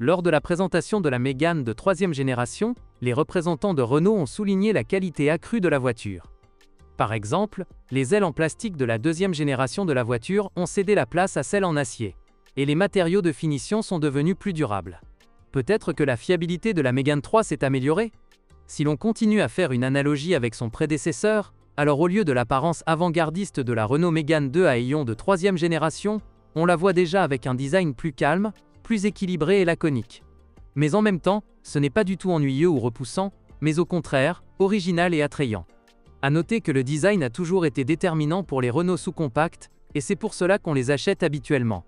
Lors de la présentation de la Mégane de 3e génération, les représentants de Renault ont souligné la qualité accrue de la voiture. Par exemple, les ailes en plastique de la 2e génération de la voiture ont cédé la place à celles en acier. Et les matériaux de finition sont devenus plus durables. Peut-être que la fiabilité de la Mégane 3 s'est améliorée? Si l'on continue à faire une analogie avec son prédécesseur, alors au lieu de l'apparence avant-gardiste de la Renault Mégane 2 à ayons de 3e génération, on la voit déjà avec un design plus calme, plus équilibré et laconique. Mais en même temps, ce n'est pas du tout ennuyeux ou repoussant, mais au contraire, original et attrayant. À noter que le design a toujours été déterminant pour les Renault sous-compacts, et c'est pour cela qu'on les achète habituellement.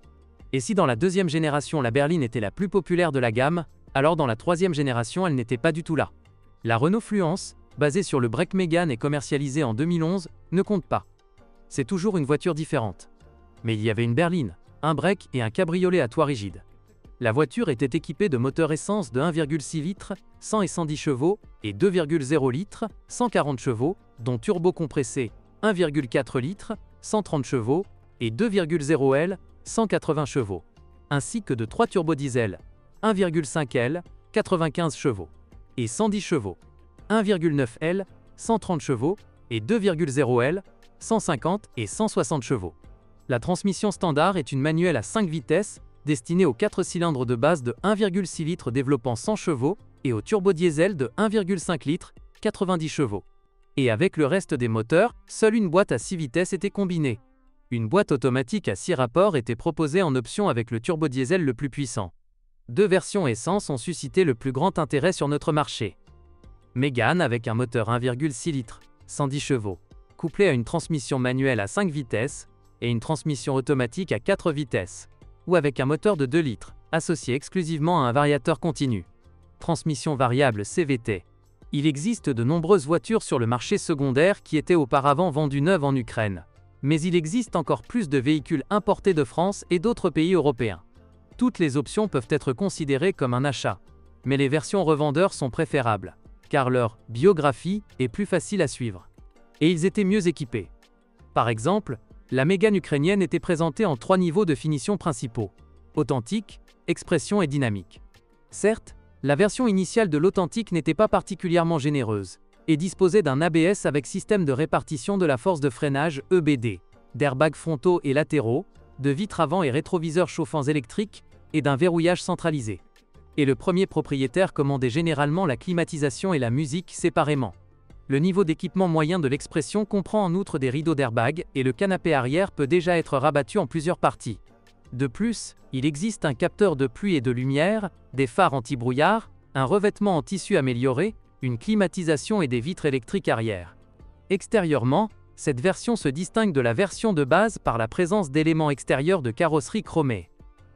Et si dans la 2e génération la berline était la plus populaire de la gamme, alors dans la 3e génération elle n'était pas du tout là. La Renault Fluence, basée sur le break Mégane et commercialisée en 2011, ne compte pas. C'est toujours une voiture différente. Mais il y avait une berline, un break et un cabriolet à toit rigide. La voiture était équipée de moteurs essence de 1,6 litres, 100 et 110 chevaux, et 2,0 litres, 140 chevaux, dont turbo compressé 1,4 litres, 130 chevaux, et 2,0 L, 180 chevaux, ainsi que de 3 turbodiesel 1,5 L, 95 chevaux, et 110 chevaux, 1,9 L, 130 chevaux, et 2,0 L, 150 et 160 chevaux. La transmission standard est une manuelle à 5 vitesses, destinée aux 4 cylindres de base de 1,6 litres développant 100 chevaux et au turbodiesel de 1,5 litres, 90 chevaux. Et avec le reste des moteurs, seule une boîte à 6 vitesses était combinée. Une boîte automatique à 6 rapports était proposée en option avec le turbodiesel le plus puissant. 2 versions essence ont suscité le plus grand intérêt sur notre marché. Mégane avec un moteur 1,6 litres, 110 chevaux, couplé à une transmission manuelle à 5 vitesses et une transmission automatique à 4 vitesses, ou avec un moteur de 2 litres, associé exclusivement à un variateur continu. Transmission variable CVT. Il existe de nombreuses voitures sur le marché secondaire qui étaient auparavant vendues neuves en Ukraine. Mais il existe encore plus de véhicules importés de France et d'autres pays européens. Toutes les options peuvent être considérées comme un achat. Mais les versions revendeurs sont préférables, car leur biographie est plus facile à suivre. Et ils étaient mieux équipés. Par exemple, la Mégane ukrainienne était présentée en 3 niveaux de finition principaux: authentique, expression et dynamique. Certes, la version initiale de l'authentique n'était pas particulièrement généreuse, et disposait d'un ABS avec système de répartition de la force de freinage EBD, d'airbags frontaux et latéraux, de vitres avant et rétroviseurs chauffants électriques, et d'un verrouillage centralisé. Et le premier propriétaire commandait généralement la climatisation et la musique séparément. Le niveau d'équipement moyen de l'expression comprend en outre des rideaux d'airbag, et le canapé arrière peut déjà être rabattu en plusieurs parties. De plus, il existe un capteur de pluie et de lumière, des phares anti-brouillard, un revêtement en tissu amélioré, une climatisation et des vitres électriques arrière. Extérieurement, cette version se distingue de la version de base par la présence d'éléments extérieurs de carrosserie chromés.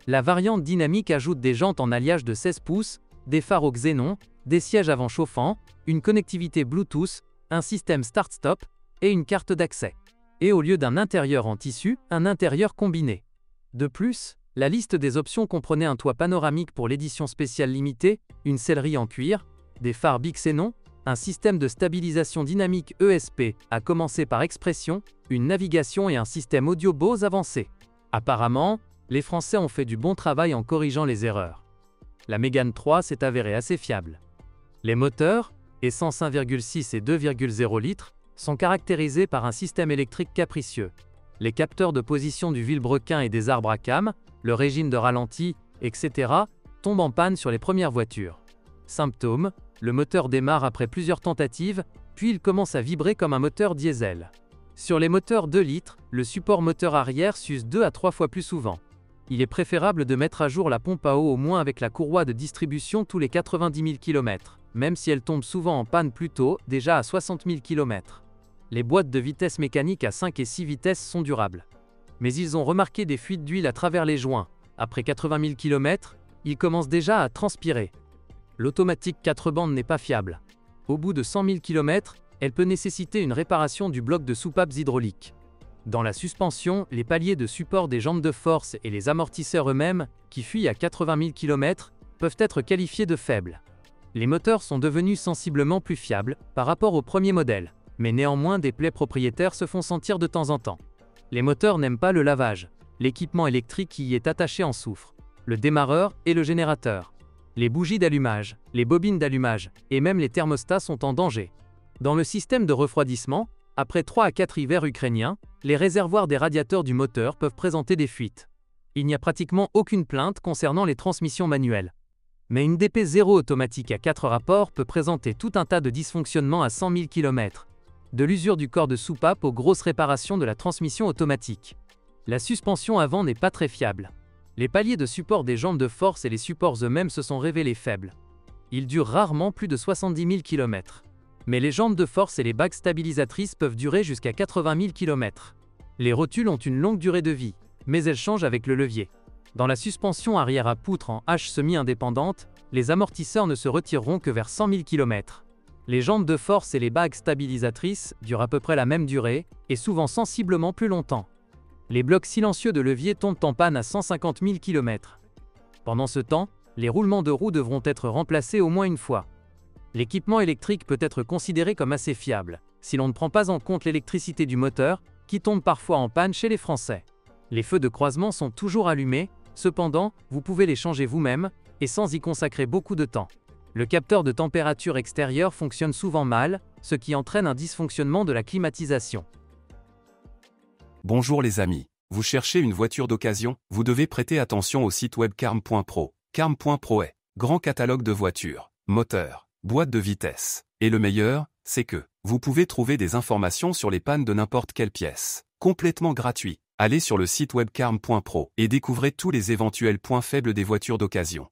La variante dynamique ajoute des jantes en alliage de 16 pouces, des phares au xénon, des sièges avant chauffants, une connectivité Bluetooth, un système start-stop et une carte d'accès. Et au lieu d'un intérieur en tissu, un intérieur combiné. De plus, la liste des options comprenait un toit panoramique pour l'édition spéciale limitée, une sellerie en cuir, des phares bixénon, un système de stabilisation dynamique ESP, à commencer par expression, une navigation et un système audio Bose avancé. Apparemment, les Français ont fait du bon travail en corrigeant les erreurs. La Mégane 3 s'est avérée assez fiable. Les moteurs, essence 1,6 et 2,0 litres, sont caractérisés par un système électrique capricieux. Les capteurs de position du vilebrequin et des arbres à cames, le régime de ralenti, etc., tombent en panne sur les premières voitures. Symptôme, le moteur démarre après plusieurs tentatives, puis il commence à vibrer comme un moteur diesel. Sur les moteurs 2 litres, le support moteur arrière s'use 2 à 3 fois plus souvent. Il est préférable de mettre à jour la pompe à eau au moins avec la courroie de distribution tous les 90 000 km, même si elle tombe souvent en panne plus tôt, déjà à 60 000 km. Les boîtes de vitesse mécaniques à 5 et 6 vitesses sont durables. Mais ils ont remarqué des fuites d'huile à travers les joints. Après 80 000 km, ils commencent déjà à transpirer. L'automatique 4 bandes n'est pas fiable. Au bout de 100 000 km, elle peut nécessiter une réparation du bloc de soupapes hydrauliques. Dans la suspension, les paliers de support des jambes de force et les amortisseurs eux-mêmes, qui fuient à 80 000 km, peuvent être qualifiés de faibles. Les moteurs sont devenus sensiblement plus fiables par rapport au premier modèle, mais néanmoins des plaies propriétaires se font sentir de temps en temps. Les moteurs n'aiment pas le lavage. L'équipement électrique qui y est attaché en souffre. Le démarreur et le générateur. Les bougies d'allumage, les bobines d'allumage et même les thermostats sont en danger. Dans le système de refroidissement, après 3 à 4 hivers ukrainiens, les réservoirs des radiateurs du moteur peuvent présenter des fuites. Il n'y a pratiquement aucune plainte concernant les transmissions manuelles. Mais une DP0 automatique à 4 rapports peut présenter tout un tas de dysfonctionnements à 100 000 km. De l'usure du corps de soupape aux grosses réparations de la transmission automatique. La suspension avant n'est pas très fiable. Les paliers de support des jambes de force et les supports eux-mêmes se sont révélés faibles. Ils durent rarement plus de 70 000 km. Mais les jambes de force et les bagues stabilisatrices peuvent durer jusqu'à 80 000 km. Les rotules ont une longue durée de vie, mais elles changent avec le levier. Dans la suspension arrière à poutre en H semi-indépendante, les amortisseurs ne se retireront que vers 100 000 km. Les jambes de force et les bagues stabilisatrices durent à peu près la même durée, et souvent sensiblement plus longtemps. Les blocs silencieux de levier tombent en panne à 150 000 km. Pendant ce temps, les roulements de roues devront être remplacés au moins une fois. L'équipement électrique peut être considéré comme assez fiable, si l'on ne prend pas en compte l'électricité du moteur, qui tombe parfois en panne chez les Français. Les feux de croisement sont toujours allumés, cependant, vous pouvez les changer vous-même, et sans y consacrer beaucoup de temps. Le capteur de température extérieure fonctionne souvent mal, ce qui entraîne un dysfonctionnement de la climatisation. Bonjour les amis, vous cherchez une voiture d'occasion? Vous devez prêter attention au site web carm.pro. Carm.pro est grand catalogue de voitures, moteurs, boîtes de vitesse. Et le meilleur, c'est que vous pouvez trouver des informations sur les pannes de n'importe quelle pièce, complètement gratuit. Allez sur le site web carm.pro et découvrez tous les éventuels points faibles des voitures d'occasion.